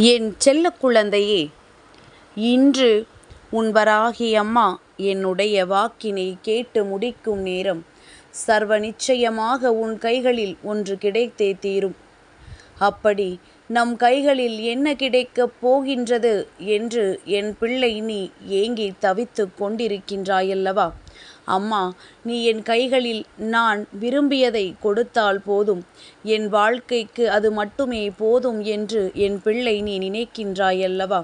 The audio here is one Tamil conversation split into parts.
என் செல்ல குழந்தையே, இன்று உன் வராகி அம்மா என்னுடைய வாக்கினை கேட்டு முடிக்கும் நேரம். சர்வ நிச்சயமாக உன் கைகளில் ஒன்று கிடைத்தே தீரும். அப்படி நம் கைகளில் என்ன கிடைக்கப் போகின்றது என்று என் பிள்ளை நீ ஏங்கி தவித்து கொண்டிருக்கின்றாயல்லவா? அம்மா, நீ என் கைகளில் நான் விரும்பியதை கொடுத்தால் போதும், என் வாழ்க்கைக்கு அது மட்டுமே போதும் என்று என் பிள்ளை நீ நினைக்கின்றாயல்லவா?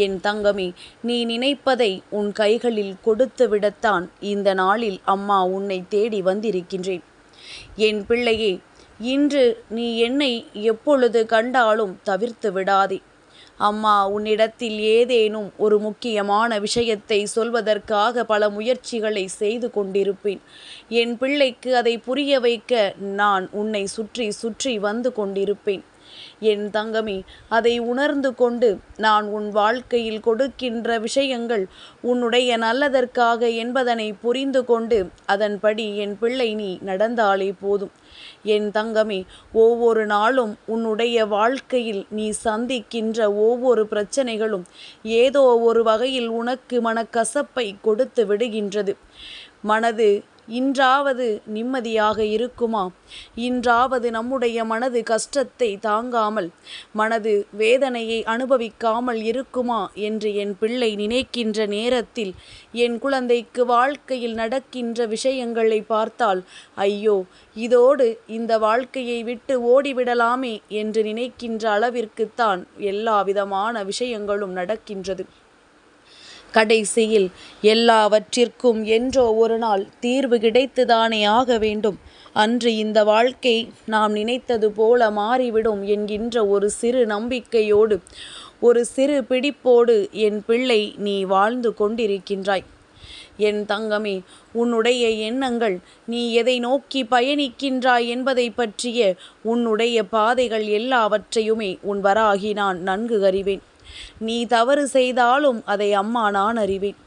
என் தங்கமே, நீ நினைப்பதை உன் கைகளில் கொடுத்துவிடத்தான் இந்த நாளில் அம்மா உன்னை தேடி வந்திருக்கின்றேன். என் பிள்ளையே, இன்று நீ என்னை எப்பொழுது கண்டாலும் தவிர்த்து விடாதே. அம்மா உன்னிடத்தில் ஏதேனும் ஒரு முக்கியமான விஷயத்தை சொல்வதற்காக பல முயற்சிகளை செய்து கொண்டிருப்பேன். என் பிள்ளைக்கு அதை புரிய வைக்க நான் உன்னை சுற்றி சுற்றி வந்து கொண்டிருப்பேன். என் தங்கமே, அதை உணர்ந்து கொண்டு நான் உன் வாழ்க்கையில் கொடுக்கின்ற விஷயங்கள் உன்னுடைய நல்லதற்காக என்பதனை புரிந்து கொண்டு அதன்படி என் பிள்ளை நீ நடந்தாலே போதும். என் தங்கமே, ஒவ்வொரு நாளும் உன்னுடைய வாழ்க்கையில் நீ சந்திக்கின்ற ஒவ்வொரு பிரச்சனைகளும் ஏதோ ஒரு வகையில் உனக்கு மனக்கசப்பை கொடுத்து விடுகின்றது. மனது இன்றாவது நிம்மதியாக இருக்குமா? இன்றாவது நம்முடைய மனது கஷ்டத்தை தாங்காமல், மனது வேதனையை அனுபவிக்காமல் இருக்குமா என்று என் பிள்ளை நினைக்கின்ற நேரத்தில் என் குழந்தைக்கு வாழ்க்கையில் நடக்கின்ற விஷயங்களை பார்த்தால், ஐயோ, இதோடு இந்த வாழ்க்கையை விட்டு ஓடிவிடலாமே என்று நினைக்கின்ற அளவிற்குத்தான் எல்லா விதமான விஷயங்களும் நடக்கின்றது. கடைசியில் எல்லாவற்றிற்கும் என்றோ ஒரு நாள் தீர்வு கிடைத்துதானே ஆக வேண்டும். அன்று இந்த வாழ்க்கை நாம் நினைத்தது போல மாறிவிடும் என்கின்ற ஒரு சிறு நம்பிக்கையோடு, ஒரு சிறு பிடிப்போடு என் பிள்ளை நீ வாழ்ந்து கொண்டிருக்கின்றாய். என் தங்கமே, உன்னுடைய எண்ணங்கள், நீ எதை நோக்கி பயணிக்கின்றாய் என்பதை பற்றிய உன்னுடைய பாதைகள் எல்லாவற்றையுமே உன் வராகி நான் நன்கு அறிவேன். நீ தவறு செய்தாலும் அதை அம்மா நான் அறிவேன்.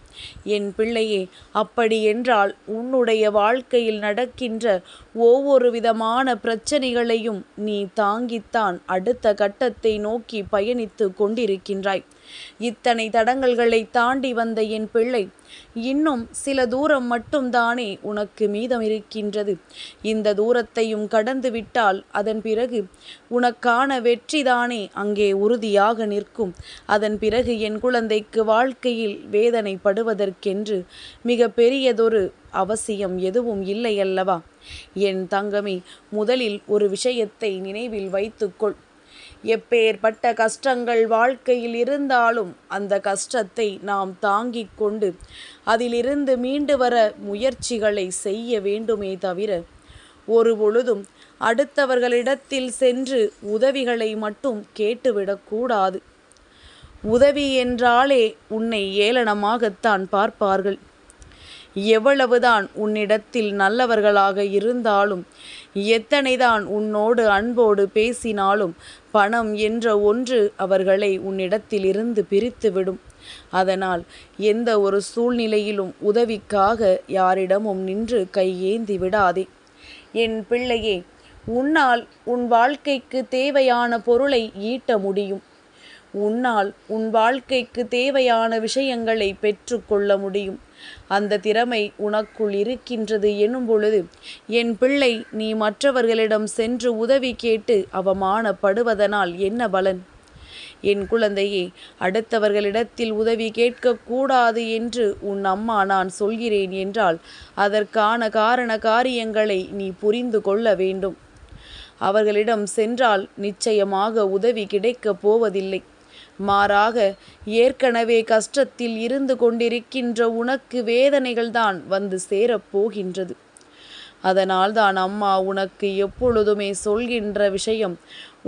என் பிள்ளையே, அப்படி என்றால் உன்னுடைய வாழ்க்கையில் நடக்கின்ற ஒவ்வொரு விதமான பிரச்சனைகளையும் நீ தாங்கித்தான் அடுத்த கட்டத்தை நோக்கி பயணித்து கொண்டிருக்கின்றாய். இத்தனை தடங்கல்களை தாண்டி வந்த என் பிள்ளை, இன்னும் சில தூரம் மட்டும்தானே உனக்கு மீதம் இருக்கின்றது. இந்த தூரத்தையும் கடந்து விட்டால் அதன் பிறகு உனக்கான வெற்றிதானே அங்கே உறுதியாக நிற்கும். அதன் பிறகு என் குழந்தைக்கு வாழ்க்கையில் வேதனைப்படுவதற்கென்று மிக பெரியதொரு அவசியம் எதுவும் இல்லை அல்லவா? என் தங்கமே, முதலில் ஒரு விஷயத்தை நினைவில் வைத்துக்கொள். எப்பேற்பட்ட கஷ்டங்கள் வாழ்க்கையில் இருந்தாலும் அந்த கஷ்டத்தை நாம் தாங்கிக் கொண்டு அதிலிருந்து மீண்டு வர முயற்சிகளை செய்ய வேண்டுமே தவிர, ஒரு பொழுதும் அடுத்தவர்களிடத்தில் சென்று உதவிகளை மட்டும் கேட்டுவிடக்கூடாது. உதவி என்றாலே உன்னை ஏளனமாகத்தான் பார்ப்பார்கள். எவ்வளவுதான் உன்னிடத்தில் நல்லவர்களாக இருந்தாலும், எத்தனைதான் உன்னோடு அன்போடு பேசினாலும், பணம் என்ற ஒன்று அவர்களை உன்னிடத்தில் இருந்து பிரித்துவிடும். அதனால் எந்த ஒரு சூழ்நிலையிலும் உதவிக்காக யாரிடமும் நின்று கையேந்தி விடாதே. என் பிள்ளையே, உன்னால் உன் வாழ்க்கைக்கு தேவையான பொருளை ஈட்ட முடியும். உன்னால் உன் வாழ்க்கைக்கு தேவையான விஷயங்களை பெற்றுக்கொள்ள முடியும். அந்த திறமை உனக்குள் இருக்கின்றது எனும் பொழுது, என் பிள்ளை, நீ மற்றவர்களிடம் சென்று உதவி கேட்டு அவமானப்படுவதனால் என்ன பலன்? என் குழந்தையே, அடுத்தவர்களிடத்தில் உதவி கேட்கக்கூடாது என்று உன் அம்மா நான் சொல்கிறேன் என்றால் அதற்கான காரண காரியங்களை நீ புரிந்து கொள்ள வேண்டும். அவர்களிடம் சென்றால் நிச்சயமாக உதவி கிடைக்கப் போவதில்லை. மாறாக, ஏற்கனவே கஷ்டத்தில் இருந்து கொண்டிருக்கின்ற உனக்கு வேதனைகள்தான் வந்து சேரப்போகின்றது. அதனால்தான் அம்மா உனக்கு எப்பொழுதுமே சொல்கின்ற விஷயம்,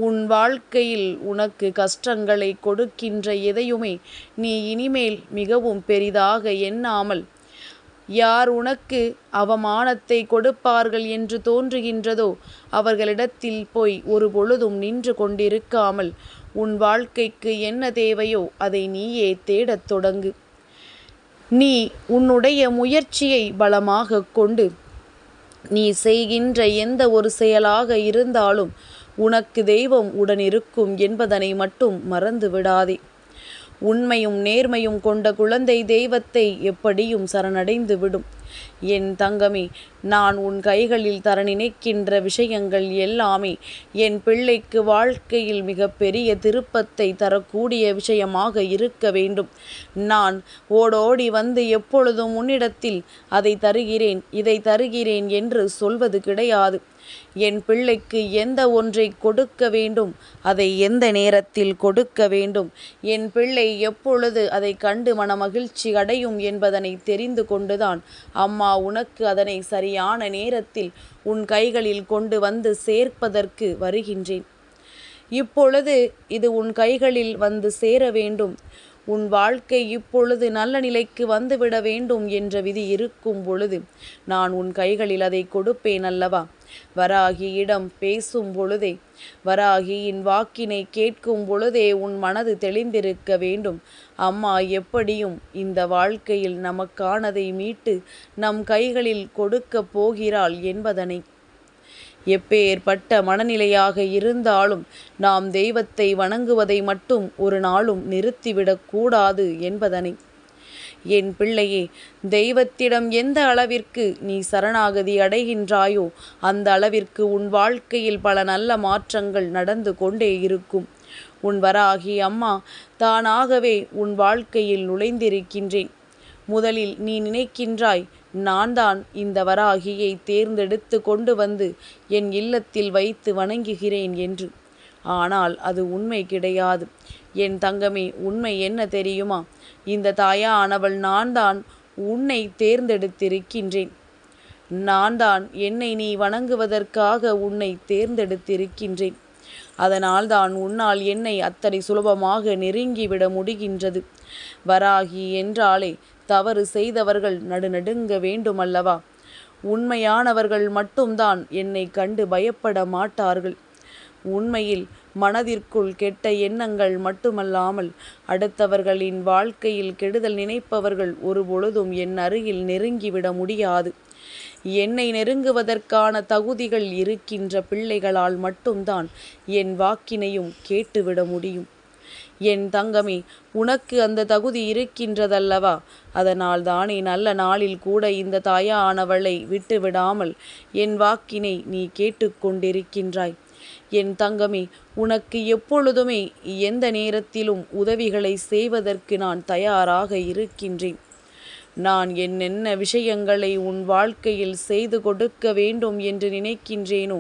உன் வாழ்க்கையில் உனக்கு கஷ்டங்களை கொடுக்கின்ற எதையுமே நீ இனிமேல் மிகவும் பெரிதாக எண்ணாமல், யார் உனக்கு அவமானத்தை கொடுப்பார்கள் என்று தோன்றுகின்றதோ அவர்களிடத்தில் போய் ஒரு பொழுதும் நின்று கொண்டிருக்காமல், உன் வாழ்க்கைக்கு என்ன தேவையோ அதை நீயே தேடத் தொடங்கு. நீ உன்னுடைய முயற்சியை பலமாக கொண்டு நீ செய்கின்ற எந்த ஒரு செயலாக இருந்தாலும் உனக்கு தெய்வம் உடனிருக்கும் என்பதனை மட்டும் மறந்து விடாதே. உண்மையும் நேர்மையும் கொண்ட குழந்தை தெய்வத்தை எப்படியும் சரணடைந்து விடும். என் தங்கமே, நான் உன் கைகளில் தர நினைக்கின்ற விஷயங்கள் எல்லாமே என் பிள்ளைக்கு வாழ்க்கையில் மிகப்பெரிய திருப்பத்தை தரக்கூடிய விஷயமாக இருக்க வேண்டும். நான் ஓடோடி வந்து எப்பொழுதும் உன்னிடத்தில் அதை தருகிறேன், இதை தருகிறேன் என்று சொல்வது கிடையாது. என் பிள்ளைக்கு எந்த ஒன்றை கொடுக்க வேண்டும், அதை எந்த நேரத்தில் கொடுக்க வேண்டும், என் பிள்ளை எப்பொழுது அதை கண்டு மனமகிழ்ச்சி அடையும் என்பதனை தெரிந்து கொண்டுதான் அம்மா உனக்கு அதனை சரியான நேரத்தில் உன் கைகளில் கொண்டு வந்து சேர்ப்பதற்கு வருகின்றேன். இப்பொழுது இது உன் கைகளில் வந்து சேர வேண்டும். உன் வாழ்க்கை இப்பொழுது நல்ல நிலைக்கு வந்துவிட வேண்டும் என்ற விதி இருக்கும் பொழுது நான் உன் கைகளில் அதை கொடுப்பேன் அல்லவா? வராகியிடம் பேசும் பொழுதே, வராகியின் வாக்கினை கேட்கும் பொழுதே உன் மனது தெளிந்திருக்க வேண்டும். அம்மா எப்படியும் இந்த வாழ்க்கையில் நமக்கானதை மீட்டு நம் கைகளில் கொடுக்கப் போகிறாள் என்பதனை. எப்பேற்பட்ட மனநிலையாக இருந்தாலும் நாம் தெய்வத்தை வணங்குவதை மட்டும் ஒரு நாளும் நிறுத்திவிடக் கூடாது என்பதனை. என் பிள்ளையே, தெய்வத்திடம் எந்த அளவிற்கு நீ சரணாகதி அடைகின்றாயோ அந்த அளவிற்கு உன் வாழ்க்கையில் பல நல்ல மாற்றங்கள் நடந்து கொண்டே இருக்கும். உன் வராகி அம்மா தானாகவே உன் வாழ்க்கையில் நுழைந்திருக்கின்றேன். முதலில் நீ நினைக்கின்றாய், நான் தான் இந்த வராகியை தேர்ந்தெடுத்து கொண்டு வந்து என் இல்லத்தில் வைத்து வணங்குகிறேன் என்று. ஆனால் அது உண்மை கிடையாது. என் தங்கமே, உண்மை என்ன தெரியுமா? இந்த தாயானவள் நான் தான் உன்னை தேர்ந்தெடுத்திருக்கின்றேன். நான் தான் என்னை நீ வணங்குவதற்காக உன்னை தேர்ந்தெடுத்திருக்கின்றேன். அதனால் தான் உன்னால் என்னை அத்தனை சுலபமாக நெருங்கிவிட முடிகின்றது. வராகி என்றாலே தவறு செய்தவர்கள் நடுநடுங்க வேண்டுமல்லவா? உண்மையானவர்கள் மட்டும்தான் என்னை கண்டு பயப்பட மாட்டார்கள். உண்மையில் மனதிற்குள் கெட்ட எண்ணங்கள் மட்டுமல்லாமல் அடுத்தவர்களின் வாழ்க்கையில் கெடுதல் நினைப்பவர்கள் ஒருபொழுதும் என் அருகில் நெருங்கிவிட முடியாது. என்னை நெருங்குவதற்கான தகுதிகள் இருக்கின்ற பிள்ளைகளால் மட்டும்தான் என் வாக்கினையும் கேட்டுவிட முடியும். என் தங்கமே, உனக்கு அந்த தகுதி இருக்கின்றதல்லவா? அதனால் தானே நல்ல நாளில் கூட இந்த தாயானவளை விட்டுவிடாமல் என் வாக்கினை நீ கேட்டுக்கொண்டிருக்கின்றாய். என் தங்கமே, உனக்கு எப்பொழுதுமே எந்த நேரத்திலும் உதவிகளை செய்வதற்கு நான் தயாராக இருக்கின்றேன். நான் என்னென்ன விஷயங்களை உன் வாழ்க்கையில் செய்து கொடுக்க வேண்டும் என்று நினைக்கின்றேனோ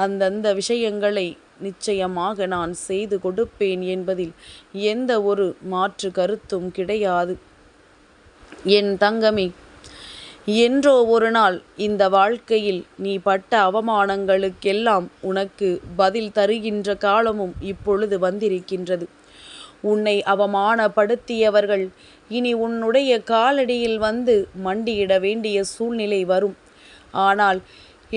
அந்தந்த விஷயங்களை நிச்சயமாக நான் செய்து கொடுப்பேன் என்பதில் எந்த ஒரு மாற்று கருத்தும் கிடையாது. என் தங்கமே, என்றோ ஒரு நாள் இந்த வாழ்க்கையில் நீ பட்ட அவமானங்களுக்கெல்லாம் உனக்கு பதில் தருகின்ற காலமும் இப்பொழுது வந்திருக்கின்றது. உன்னை அவமானப்படுத்தியவர்கள் இனி உன்னுடைய காலடியில் வந்து மண்டியிட வேண்டிய சூழ்நிலை வரும். ஆனால்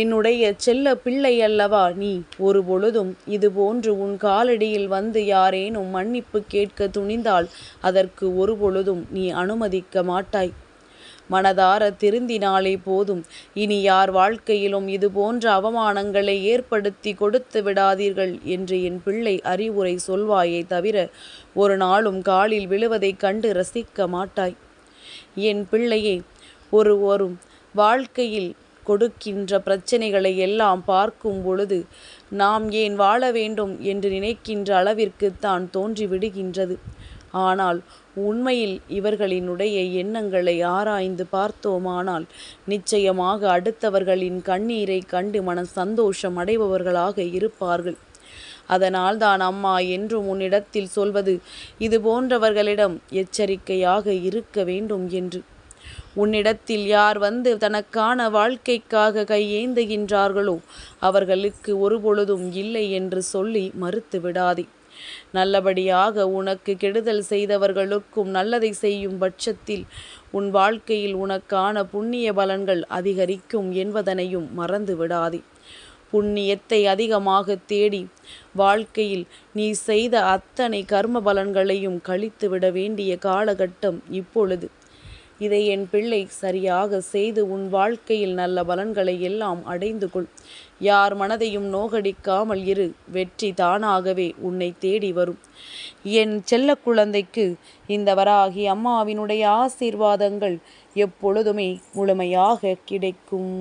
என்னுடைய செல்ல பிள்ளை அல்லவா நீ, ஒரு பொழுதும் இதுபோன்று உன் காலடியில் வந்து யாரேனும் மன்னிப்பு கேட்க துணிந்தால் அதற்கு ஒரு பொழுதும் நீ அனுமதிக்க மாட்டாய். மனதார திருந்தினாலே போதும். இனி யார் வாழ்க்கையிலும் இது போன்ற அவமானங்களை ஏற்படுத்தி கொடுத்து விடாதீர்கள் என்று என் பிள்ளை அறிவுரை சொல்வாயே தவிர ஒரு நாளும் காலில் விழுவதைக் கண்டு ரசிக்க மாட்டாய். என் பிள்ளையே, ஒருவரும் வாழ்க்கையில் கொடுக்கின்ற பிரச்சனைகளை எல்லாம் பார்க்கும் பொழுது நாம் ஏன் வாழ வேண்டும் என்று நினைக்கின்ற அளவிற்குத்தான் தோன்றிவிடுகின்றது. ஆனால் உண்மையில் இவர்களினுடைய எண்ணங்களை ஆராய்ந்து பார்த்தோமானால் நிச்சயமாக அடுத்தவர்களின் கண்ணீரை கண்டு மன சந்தோஷம் அடைபவர்களாக இருப்பார்கள். அதனால் தான் அம்மா என்றும் உன்னிடத்தில் சொல்வது இது போன்றவர்களிடம் எச்சரிக்கையாக இருக்க வேண்டும் என்று. உன்னிடத்தில் யார் வந்து தனக்கான வாழ்க்கைக்காக கையேந்துகின்றார்களோ அவர்களுக்கு ஒருபொழுதும் இல்லை என்று சொல்லி மறுத்து விடாதே. நல்லபடியாக உனக்கு கெடுதல் செய்தவர்களுக்கும் நல்லதை செய்யும் பட்சத்தில் உன் வாழ்க்கையில் உனக்கான புண்ணிய பலன்கள் அதிகரிக்கும் என்பதனையும் மறந்து விடாதே. புண்ணியத்தை அதிகமாக தேடி வாழ்க்கையில் நீ செய்த அத்தனை கர்ம பலன்களையும் கழித்துவிட வேண்டிய காலகட்டம் இப்பொழுது. இதை என் பிள்ளை சரியாக செய்து உன் வாழ்க்கையில் நல்ல பலன்களை எல்லாம் அடைந்து கொள். யார் மனதையும் நோகடிக்காமல் இரு. வெற்றி தானாகவே உன்னை தேடி வரும். என் செல்ல குழந்தைக்கு இந்த வராகி அம்மாவினுடைய ஆசீர்வாதங்கள் எப்பொழுதுமே முழுமையாக கிடைக்கும்.